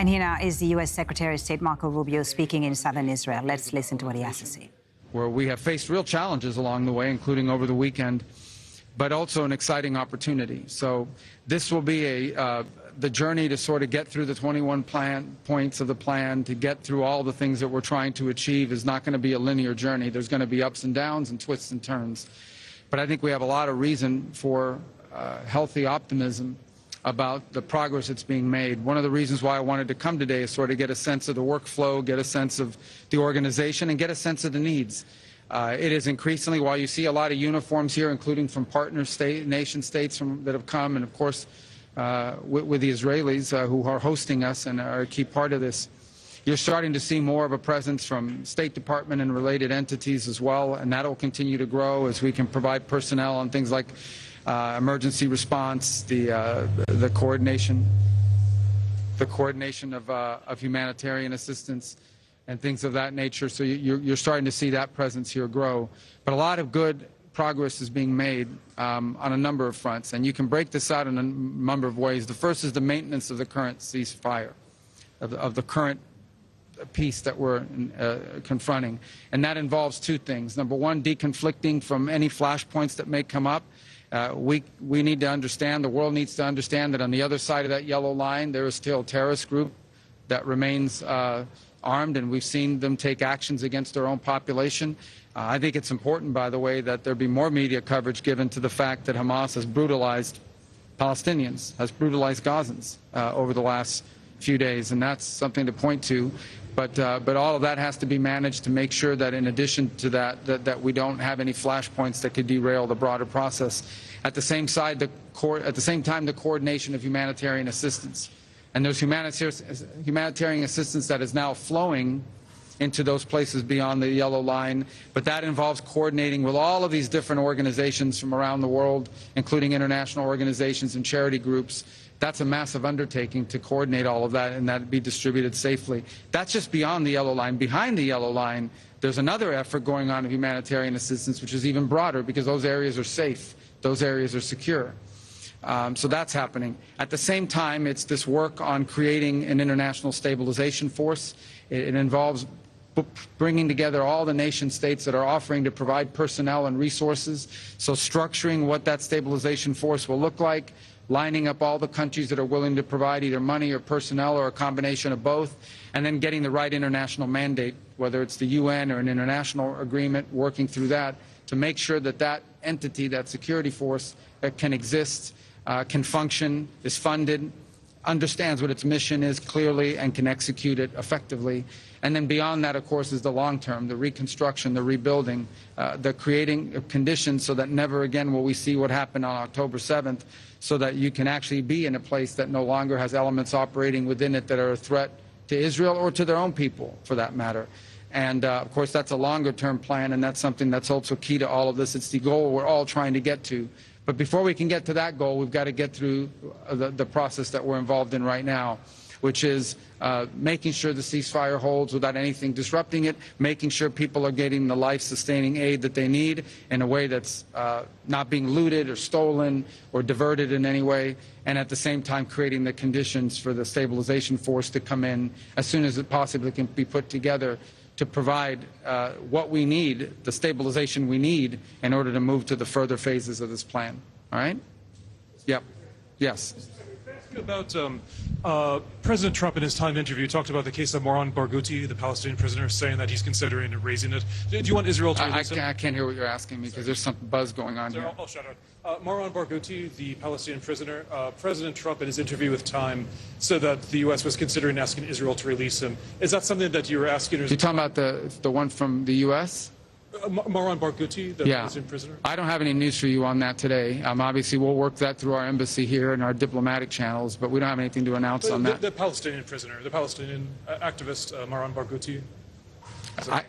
And here now is the U.S. Secretary of State Marco Rubio speaking in southern Israel. Let's listen to what he has to say. Where we have faced real challenges along the way, including over the weekend, but also an exciting opportunity. So this will be the journey to sort of get through the 21 points of the plan, to get through all the things that we're trying to achieve is not going to be a linear journey. There's going to be ups and downs and twists and turns. But I think we have a lot of reason for healthy optimism about the progress that's being made. One of the reasons why I wanted to come today is sort of get a sense of the workflow, get a sense of the organization, and get a sense of the needs. It is increasingly, while you see a lot of uniforms here, including from partner nation states that have come, and of course with the Israelis who are hosting us and are a key part of this, you're starting to see more of a presence from State Department and related entities as well, and that will continue to grow as we can provide personnel on things like emergency response, the coordination of humanitarian assistance and things of that nature. So you're starting to see that presence here grow. But a lot of good progress is being made on a number of fronts, and you can break this out in a number of ways. The first is the maintenance of the current ceasefire, of the current peace that we're confronting, and that involves two things. Number one, deconflicting from any flashpoints that may come up. We need to understand, the world needs to understand that on the other side of that yellow line there is still a terrorist group that remains armed, and we've seen them take actions against their own population. I think it's important, by the way, that there be more media coverage given to the fact that Hamas has brutalized Palestinians, has brutalized Gazans over the last few days, and that's something to point to. But all of that has to be managed to make sure that in addition to that we don't have any flashpoints that could derail the broader process. At the same time, the coordination of humanitarian assistance. And there's humanitarian assistance that is now flowing into those places beyond the yellow line, but that involves coordinating with all of these different organizations from around the world, including international organizations and charity groups. That's a massive undertaking to coordinate all of that and that be distributed safely. That's just beyond the yellow line. Behind the yellow line, there's another effort going on of humanitarian assistance, which is even broader because those areas are safe, those areas are secure. So that's happening. At the same time, it's this work on creating an international stabilization force. It involves bringing together all the nation states that are offering to provide personnel and resources. So structuring what that stabilization force will look like, lining up all the countries that are willing to provide either money or personnel or a combination of both, and then getting the right international mandate, whether it's the UN or an international agreement, working through that to make sure that that entity, that security force that can exist, can function, is funded, understands what its mission is clearly and can execute it effectively. And then beyond that, of course, is the long term, the reconstruction, the rebuilding, the creating of conditions so that never again will we see what happened on October 7th, so that you can actually be in a place that no longer has elements operating within it that are a threat to Israel or to their own people, for that matter. And, of course, that's a longer-term plan, and that's something that's also key to all of this. It's the goal we're all trying to get to. But before we can get to that goal, we've got to get through the process that we're involved in right now, which is making sure the ceasefire holds without anything disrupting it, making sure people are getting the life-sustaining aid that they need in a way that's not being looted or stolen or diverted in any way, and at the same time creating the conditions for the stabilization force to come in as soon as it possibly can be put together to provide what we need, the stabilization we need, in order to move to the further phases of this plan. All right? Yep. Yes. About President Trump in his time interview talked about the case of Moran Barghouti, the Palestinian prisoner, saying that he's considering raising it. Do you want Israel to release him? I can't hear what you're asking me because there's some buzz going on here. I'll shut up. Moran Barghouti, the Palestinian prisoner, President Trump in his interview with Time said that the U.S. was considering asking Israel to release him. Is that something that you were asking? You're talking about the one from the U.S.? Moran Barghouti, the Palestinian prisoner? I don't have any news for you on that today. Obviously, we'll work that through our embassy here and our diplomatic channels, but we don't have anything to announce on that. The Palestinian prisoner, the Palestinian activist, Moran Barghouti.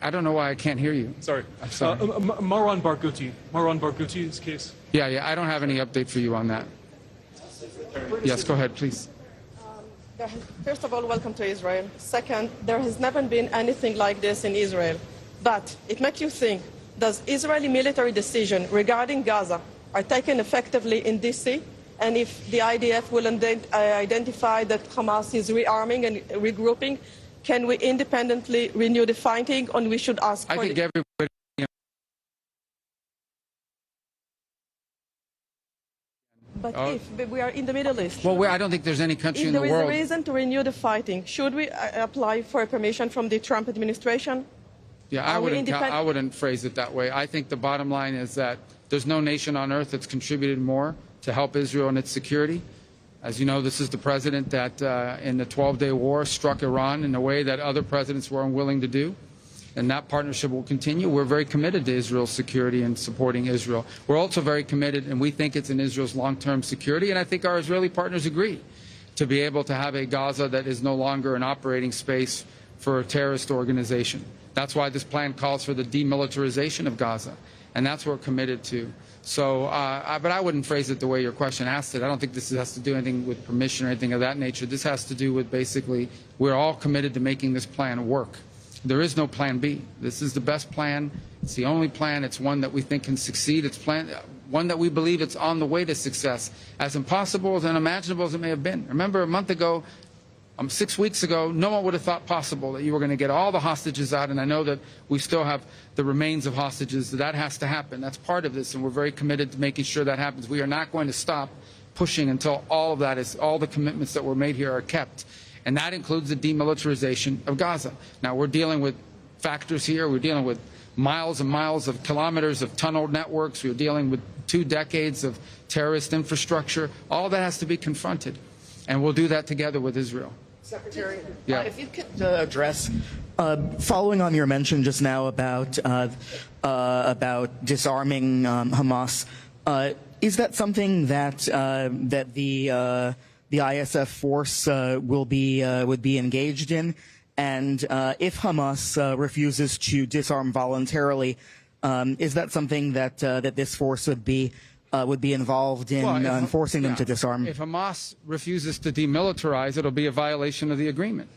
I don't know why I can't hear you. Sorry. I'm sorry. Moran Barghouti's case. Yeah, I don't have any update for you on that. Yes, go ahead, please. First of all, welcome to Israel. Second, there has never been anything like this in Israel. But it makes you think, does Israeli military decisions regarding Gaza are taken effectively in D.C.? And if the IDF will identify that Hamas is rearming and regrouping, can we independently renew the fighting, or we should ask I for think everybody. But if we are in the Middle East, Well, I don't think there's any country if in the there is world. a reason to renew the fighting, should we apply for a permission from the Trump administration? Yeah, I wouldn't phrase it that way. I think the bottom line is that there's no nation on earth that's contributed more to help Israel in its security. As you know, this is the president that in the 12-day war struck Iran in a way that other presidents were unwilling to do. And that partnership will continue. We're very committed to Israel's security and supporting Israel. We're also very committed, and we think it's in Israel's long-term security, and I think our Israeli partners agree, to be able to have a Gaza that is no longer an operating space for a terrorist organization. That's why this plan calls for the demilitarization of Gaza, and that's what we're committed to. So, but I wouldn't phrase it the way your question asked it. I don't think this has to do anything with permission or anything of that nature. This has to do with basically we're all committed to making this plan work. There is no plan B. This is the best plan. It's the only plan. It's one that we think can succeed. It's one that we believe it's on the way to success, as impossible and unimaginable as it may have been. Remember, a month ago, 6 weeks ago, no one would have thought possible that you were going to get all the hostages out, and I know that we still have the remains of hostages. That has to happen. That's part of this, and we're very committed to making sure that happens. We are not going to stop pushing until all of that is, all the commitments that were made here are kept. And that includes the demilitarization of Gaza. Now, we're dealing with factors here. We're dealing with miles and miles of kilometers of tunnel networks. We're dealing with 2 decades of terrorist infrastructure. All that has to be confronted. And we'll do that together with Israel. Secretary, Yeah. if you could address, following on your mention just now about disarming Hamas, is that something that the ISF force would be engaged in? And if Hamas refuses to disarm voluntarily, is that something that this force would be involved in forcing them to disarm? If Hamas refuses to demilitarize, it'll be a violation of the agreement,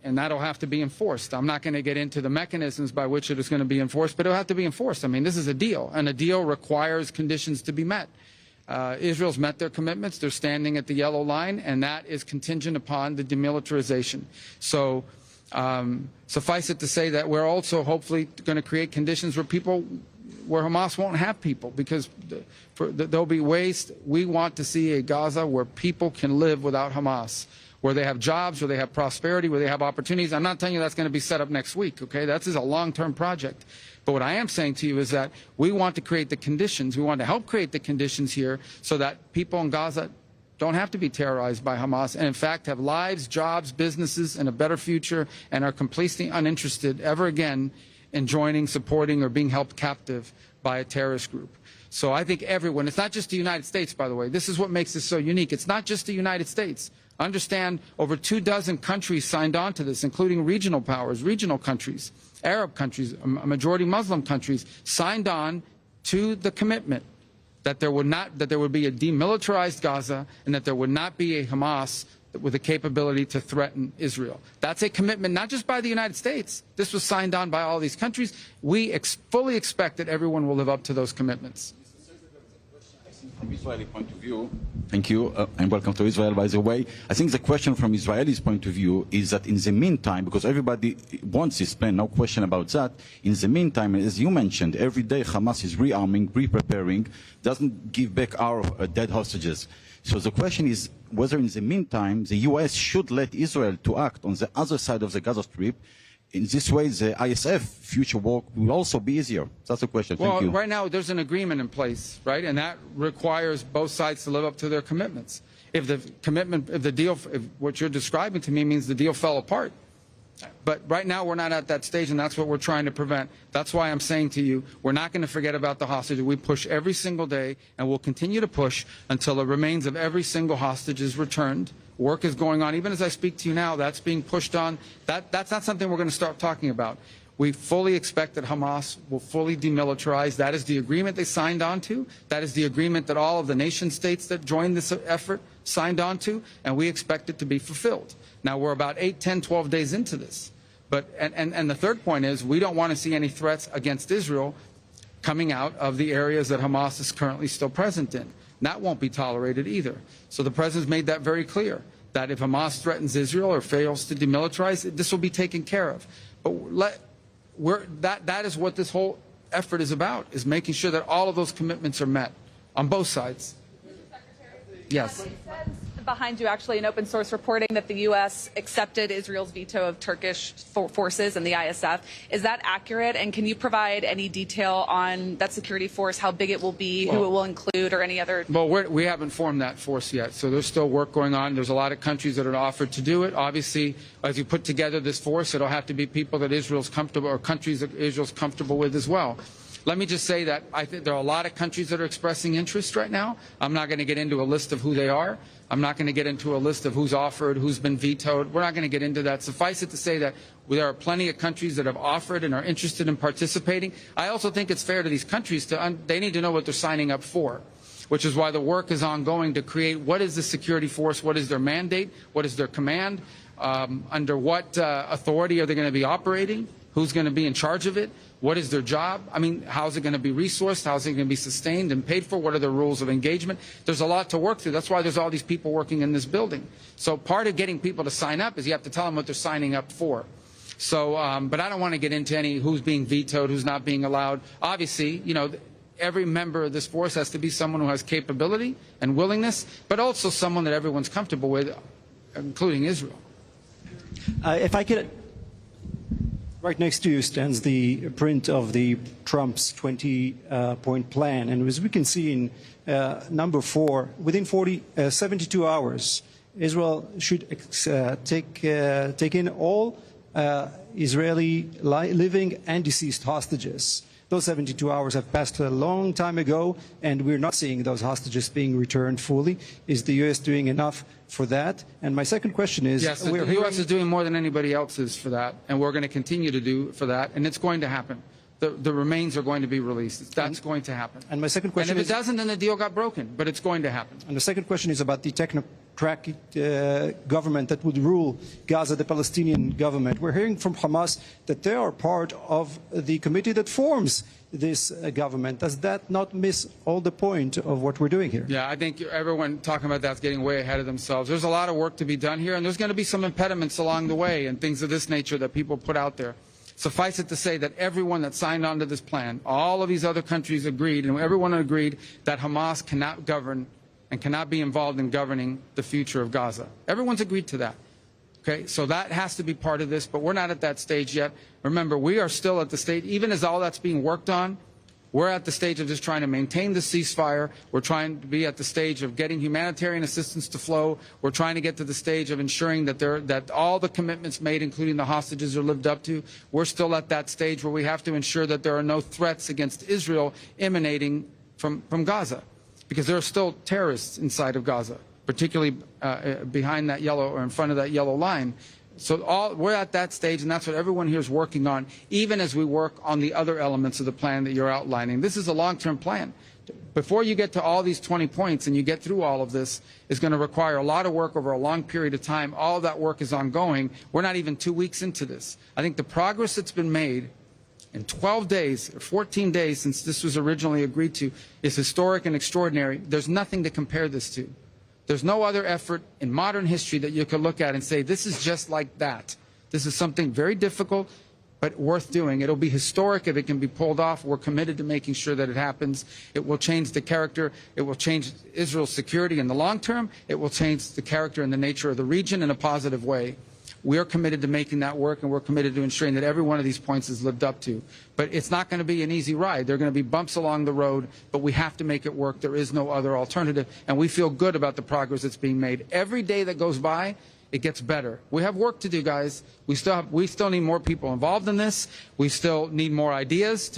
and that'll have to be enforced. I'm not going to get into the mechanisms by which it is going to be enforced, but it'll have to be enforced. I mean, this is a deal, and a deal requires conditions to be met. Israel's met their commitments. They're standing at the yellow line, and that is contingent upon the demilitarization. So suffice it to say that we're also hopefully going to create conditions where Hamas won't have people, because there'll be ways. We want to see a Gaza where people can live without Hamas, where they have jobs, where they have prosperity, where they have opportunities. I'm not telling you that's going to be set up next week, okay? That's a long-term project. But what I am saying to you is that we want to create the conditions, we want to help create the conditions here so that people in Gaza don't have to be terrorized by Hamas, and in fact have lives, jobs, businesses, and a better future, and are completely uninterested ever again in joining, supporting, or being held captive by a terrorist group. So I think everyone, it's not just the United States, by the way. This is what makes this so unique. It's not just the United States. Understand, over 24 countries signed on to this, including regional powers, regional countries, Arab countries, majority Muslim countries, signed on to the commitment that there would be a demilitarized Gaza, and that there would not be a Hamas with the capability to threaten Israel. That's a commitment not just by the United States. This was signed on by all these countries. We fully expect that everyone will live up to those commitments. From Israeli point of view, thank you, and welcome to Israel, by the way. I think the question from Israelis' point of view is that in the meantime, because everybody wants this plan, no question about that, in the meantime, as you mentioned, every day Hamas is rearming, re-preparing, doesn't give back our dead hostages. So the question is whether in the meantime the U.S. should let Israel to act on the other side of the Gaza Strip. In this way, the ISF future work will also be easier. That's the question. Thank you. Well, right now there's an agreement in place, right? And that requires both sides to live up to their commitments. If what you're describing to me means the deal fell apart. But right now we're not at that stage, and that's what we're trying to prevent. That's why I'm saying to you, we're not going to forget about the hostages. We push every single day, and we'll continue to push until the remains of every single hostage is returned. Work is going on. Even as I speak to you now, that's being pushed on. That's not something we're going to start talking about. We fully expect that Hamas will fully demilitarize. That is the agreement they signed on to. That is the agreement that all of the nation states that joined this effort signed on to, and we expect it to be fulfilled. Now, we're about 8, 10, 12 days into this. And the third point is we don't want to see any threats against Israel coming out of the areas that Hamas is currently still present in. That won't be tolerated either. So the president's made that very clear, that if Hamas threatens Israel or fails to demilitarize, this will be taken care of. But that is what this whole effort is about, is making sure that all of those commitments are met on both sides. Yes. Behind you, actually, an open source reporting that the U.S. accepted Israel's veto of Turkish forces and the ISF. Is that accurate? And can you provide any detail on that security force, how big it will be, who it will include, or any other? Well, we haven't formed that force yet, so there's still work going on. There's a lot of countries that are offered to do it. Obviously, as you put together this force, it'll have to be people that Israel's comfortable, or countries that Israel's comfortable with as well. Let me just say that I think there are a lot of countries that are expressing interest right now. I'm not going to get into a list of who they are. I'm not going to get into a list of who's offered, who's been vetoed. We're not going to get into that. Suffice it to say that there are plenty of countries that have offered and are interested in participating. I also think it's fair to these countries they need to know what they're signing up for, which is why the work is ongoing to create what is the security force, what is their mandate, what is their command, under what authority are they going to be operating, who's going to be in charge of it, what is their job? I mean, how's it going to be resourced? How's it going to be sustained and paid for? What are the rules of engagement? There's a lot to work through. That's why there's all these people working in this building. So part of getting people to sign up is you have to tell them what they're signing up for. So, but I don't want to get into any who's being vetoed, who's not being allowed. Obviously, you know, every member of this force has to be someone who has capability and willingness, but also someone that everyone's comfortable with, including Israel. If I could... Right next to you stands the print of the Trump's 20-point plan. And as we can see in number 4, within 72 hours, Israel should take in all Israeli living and deceased hostages. Those 72 hours have passed a long time ago, and we're not seeing those hostages being returned fully. Is the U.S. doing enough for that? And my second question is... Yes, the U.S. is doing more than anybody else is for that, and we're going to continue to do for that, and it's going to happen. The remains are going to be released. That's going to happen. And my second question is... And if it doesn't, then the deal got broken, but it's going to happen. And the second question is about the technocratic government that would rule Gaza, the Palestinian government. We're hearing from Hamas that they are part of the committee that forms this government. Does that not miss all the point of what we're doing here? Yeah, I think everyone talking about that's getting way ahead of themselves. There's a lot of work to be done here, and there's going to be some impediments along the way and things of this nature that people put out there. Suffice it to say that everyone that signed on to this plan, all of these other countries agreed, and everyone agreed that Hamas cannot govern and cannot be involved in governing the future of Gaza. Everyone's agreed to that. Okay, so that has to be part of this, but we're not at that stage yet. Remember, we are still at the stage, even as all that's being worked on, we're at the stage of just trying to maintain the ceasefire. We're trying to be at the stage of getting humanitarian assistance to flow. We're trying to get to the stage of ensuring that all the commitments made, including the hostages, are lived up to. We're still at that stage where we have to ensure that there are no threats against Israel emanating from Gaza, because there are still terrorists inside of Gaza, particularly behind that yellow or in front of that yellow line. So we're at that stage, and that's what everyone here is working on, even as we work on the other elements of the plan that you're outlining. This is a long-term plan. Before you get to all these 20 points and you get through all of this, it's going to require a lot of work over a long period of time. All of that work is ongoing. We're not even 2 weeks into this. I think the progress that's been made in 12 days, or 14 days since this was originally agreed to, is historic and extraordinary. There's nothing to compare this to. There's no other effort in modern history that you could look at and say, this is just like that. This is something very difficult, but worth doing. It'll be historic if it can be pulled off. We're committed to making sure that it happens. It will change the character. It will change Israel's security in the long term. It will change the character and the nature of the region in a positive way. We are committed to making that work, and we're committed to ensuring that every one of these points is lived up to. But it's not going to be an easy ride. There are going to be bumps along the road, but we have to make it work. There is no other alternative, and we feel good about the progress that's being made. Every day that goes by, it gets better. We have work to do, guys. We still need more people involved in this. We still need more ideas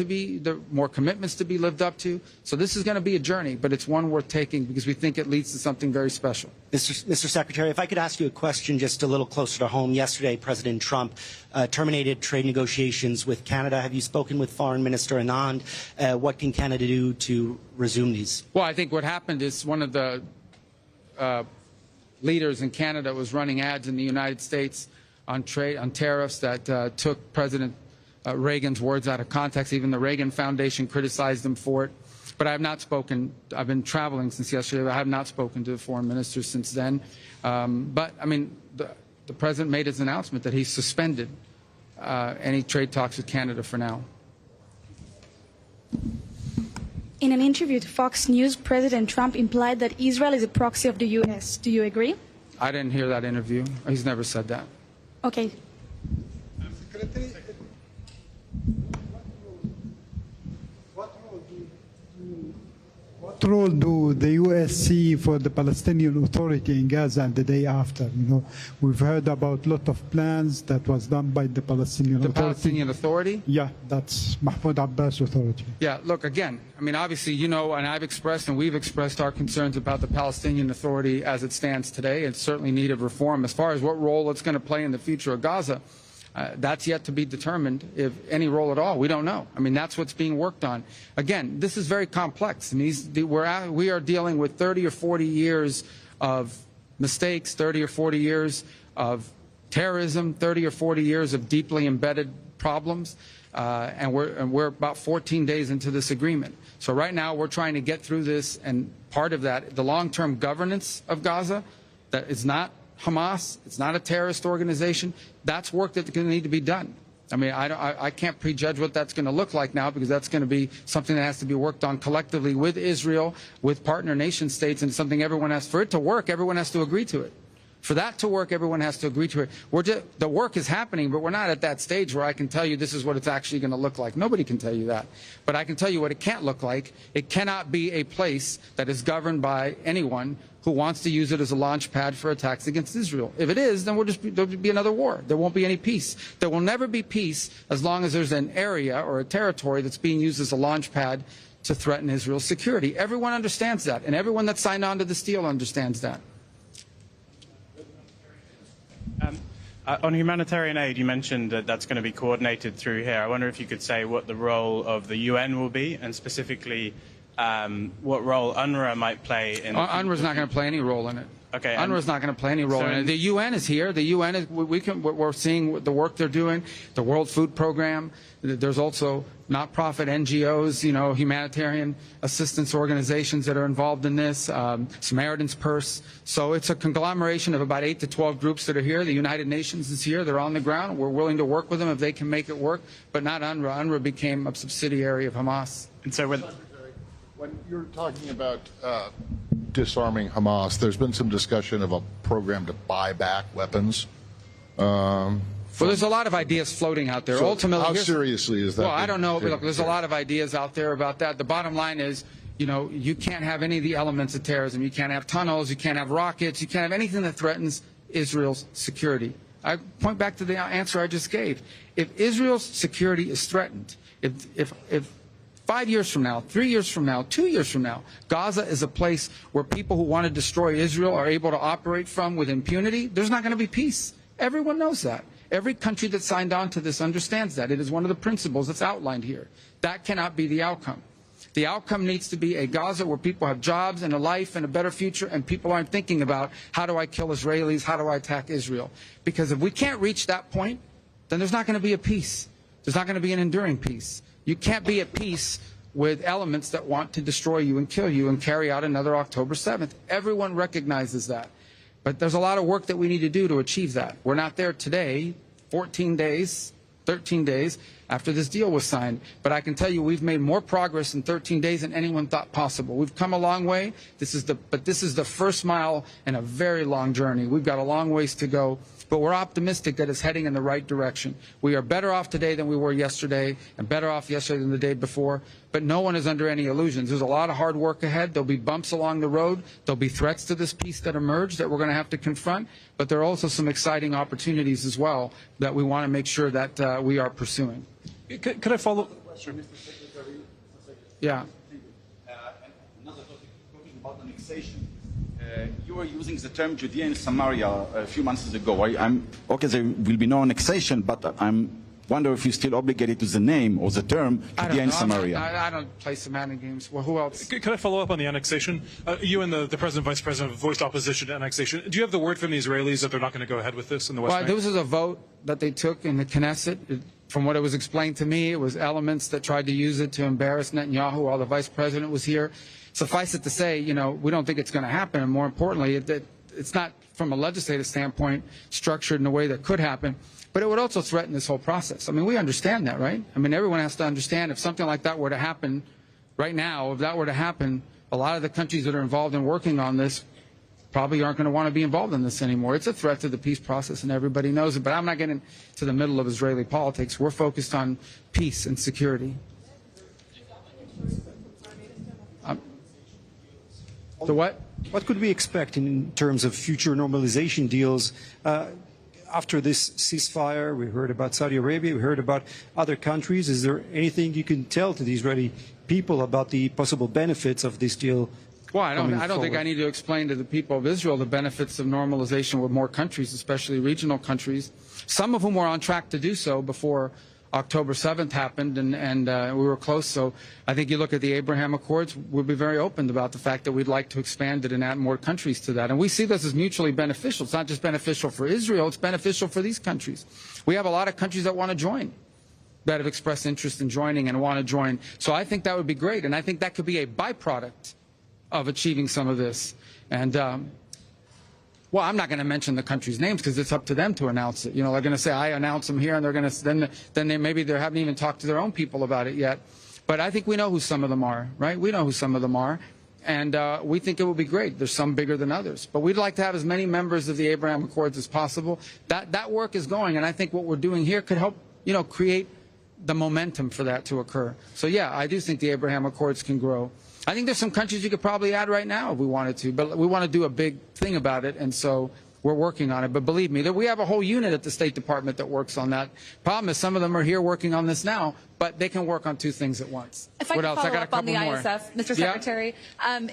more commitments to be lived up to. So this is going to be a journey, but it's one worth taking because we think it leads to something very special. Mr. Secretary, if I could ask you a question just a little closer to home. Yesterday, President Trump terminated trade negotiations with Canada. Have you spoken with Foreign Minister Anand? What can Canada do to resume these? Well, I think what happened is one of the leaders in Canada was running ads in the United States on tariffs that took President Reagan's words out of context. Even the Reagan Foundation criticized him for it. But I have not spoken. I've been traveling since yesterday. But I have not spoken to the foreign minister since then. But I mean, the president made his announcement that he suspended any trade talks with Canada for now. In an interview to Fox News, President Trump implied that Israel is a proxy of the U.S. Do you agree? I didn't hear that interview. He's never said that. Okay. What role do the U.S. see for the Palestinian Authority in Gaza and the day after? You know, we've heard about a lot of plans that was done by the Palestinian Authority. The Palestinian Authority? Yeah, that's Mahmoud Abbas Authority. Yeah, look, again, I mean, obviously, you know, and I've expressed and we've expressed our concerns about the Palestinian Authority as it stands today. It's certainly in need of reform. As far as what role it's going to play in the future of Gaza, that's yet to be determined, if any role at all. We don't know. I mean, that's what's being worked on. Again, this is very complex. I mean, we are dealing with 30 or 40 years of mistakes, 30 or 40 years of terrorism, 30 or 40 years of deeply embedded problems, and we're about 14 days into this agreement. So right now we're trying to get through this, and part of that, the long-term governance of Gaza, that is not Hamas, it's not a terrorist organization. That's work that's going to need to be done. I mean, I can't prejudge what that's going to look like now, because that's going to be something that has to be worked on collectively with Israel, with partner nation states, and something everyone has, for it to work, everyone has to agree to it. For that to work, everyone has to agree to it. The work is happening, but we're not at that stage where I can tell you this is what it's actually going to look like. Nobody can tell you that. But I can tell you what it can't look like. It cannot be a place that is governed by anyone who wants to use it as a launch pad for attacks against Israel. If it is, then there'll be another war. There won't be any peace. There will never be peace as long as there's an area or a territory that's being used as a launch pad to threaten Israel's security. Everyone understands that, and everyone that signed on to this deal understands that. On humanitarian aid, you mentioned that that's going to be coordinated through here. I wonder if you could say what the role of the UN will be, and specifically what role UNRWA might play in. UNRWA's not going to play any role in it. Okay. UNRWA's not going to play any role in it. The UN is here. The UN is. We're seeing the work they're doing. The World Food Program. There's also not-profit NGOs, you know, humanitarian assistance organizations that are involved in this. Samaritan's Purse. So it's a conglomeration of about 8 to 12 groups that are here. The United Nations is here. They're on the ground. We're willing to work with them if they can make it work. But not UNRWA. UNRWA became a subsidiary of Hamas. And so when you're talking about disarming Hamas, there's been some discussion of a program to buy back weapons. Well, there's a lot of ideas floating out there. So ultimately, how seriously is that? Well, I don't know. But look, there's a lot of ideas out there about that. The bottom line is, you know, you can't have any of the elements of terrorism. You can't have tunnels. You can't have rockets. You can't have anything that threatens Israel's security. I point back to the answer I just gave. If Israel's security is threatened, if 5 years from now, 3 years from now, 2 years from now, Gaza is a place where people who want to destroy Israel are able to operate from with impunity, there's not going to be peace. Everyone knows that. Every country that signed on to this understands that. It is one of the principles that's outlined here. That cannot be the outcome. The outcome needs to be a Gaza where people have jobs and a life and a better future, and people aren't thinking about, how do I kill Israelis, how do I attack Israel? Because if we can't reach that point, then there's not going to be a peace. There's not going to be an enduring peace. You can't be at peace with elements that want to destroy you and kill you and carry out another October 7th. Everyone recognizes that. But there's a lot of work that we need to do to achieve that. We're not there today, 14 days, 13 days after this deal was signed. But I can tell you we've made more progress in 13 days than anyone thought possible. We've come a long way. But this is the first mile in a very long journey. We've got a long ways to go. But we're optimistic that it's heading in the right direction. We are better off today than we were yesterday, and better off yesterday than the day before. But no one is under any illusions. There's a lot of hard work ahead. There'll be bumps along the road. There'll be threats to this peace that emerge that we're going to have to confront. But there are also some exciting opportunities as well that we want to make sure that we are pursuing. Could I follow? Yeah. Another topic, talking about annexation. You were using the term Judea and Samaria a few months ago. Okay, there will be no annexation, but I'm wonder if you're still obligated to the name or the term Judea and Samaria. I don't play semantic games. Well, who else? Could I follow up on the annexation? You and the President, Vice President voiced opposition to annexation. Do you have the word from the Israelis that they're not going to go ahead with this in the West Bank? Well, this is a vote that they took in the Knesset. From what it was explained to me, it was elements that tried to use it to embarrass Netanyahu while the vice president was here. Suffice it to say, you know, we don't think it's going to happen. And more importantly, it's not, from a legislative standpoint, structured in a way that could happen. But it would also threaten this whole process. I mean, we understand that, right? I mean, everyone has to understand if something like that were to happen right now, if that were to happen, a lot of the countries that are involved in working on this probably aren't going to want to be involved in this anymore. It's a threat to the peace process, and everybody knows it. But I'm not getting to the middle of Israeli politics. We're focused on peace and security. The what? What could we expect in terms of future normalization deals? After this ceasefire, we heard about Saudi Arabia, we heard about other countries. Is there anything you can tell to the Israeli people about the possible benefits of this deal? Well, I don't think I need to explain to the people of Israel the benefits of normalization with more countries, especially regional countries, some of whom were on track to do so before October 7th happened, and we were close. So I think you look at the Abraham Accords, we'll be very open about the fact that we'd like to expand it and add more countries to that. And we see this as mutually beneficial. It's not just beneficial for Israel, it's beneficial for these countries. We have a lot of countries that want to join, that have expressed interest in joining and want to join. So I think that would be great, and I think that could be a byproduct of achieving some of this. And well, I'm not going to mention the countries' names because it's up to them to announce it. You know, they're going to say I announce them here, and they're going to then they haven't even talked to their own people about it yet. But I think we know who some of them are, right? We know who some of them are, and we think it will be great. There's some bigger than others, but we'd like to have as many members of the Abraham Accords as possible. That work is going, and I think what we're doing here could help, you know, create the momentum for that to occur. So yeah, I do think the Abraham Accords can grow. I think there's some countries you could probably add right now if we wanted to, but we want to do a big thing about it, and so we're working on it. But believe me, we have a whole unit at the State Department that works on that. Problem is some of them are here working on this now, but they can work on two things at once. If I what could else? follow I got a up on couple the more. ISF, Mr. Secretary,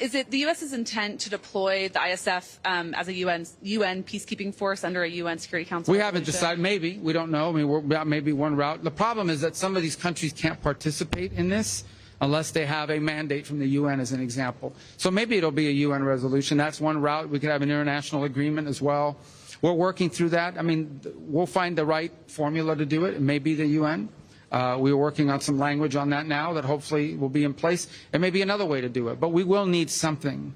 is it the U.S.'s intent to deploy the ISF as a UN peacekeeping force under a UN Security Council? We haven't decided. Maybe. We don't know. I mean, that may be one route. The problem is that some of these countries can't participate in this unless they have a mandate from the UN, as an example. So maybe it'll be a UN resolution. That's one route. We could have an international agreement as well. We're working through that. I mean, we'll find the right formula to do it. It may be the UN. We're working on some language on that now that hopefully will be in place. It may be another way to do it, but we will need something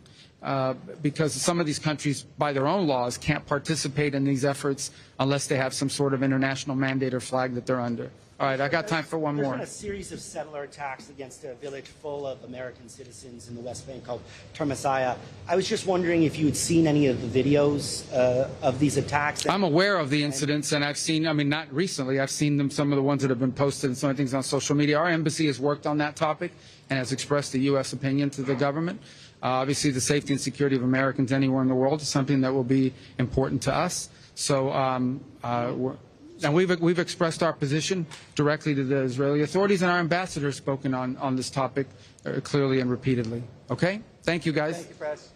because some of these countries, by their own laws, can't participate in these efforts unless they have some sort of international mandate or flag that they're under. All right, I got time for one more. There's been a series of settler attacks against a village full of American citizens in the West Bank called Termasaya. I was just wondering if you had seen any of the videos of these attacks. I'm aware of the incidents, and I've seen, I mean, not recently, I've seen them, some of the ones that have been posted and some of the things on social media. Our embassy has worked on that topic and has expressed the U.S. opinion to the government. Obviously, the safety and security of Americans anywhere in the world is something that will be important to us. So and we've expressed our position directly to the Israeli authorities, and our ambassador has spoken on this topic clearly and repeatedly. Okay? Thank you, guys. Thank you, Press.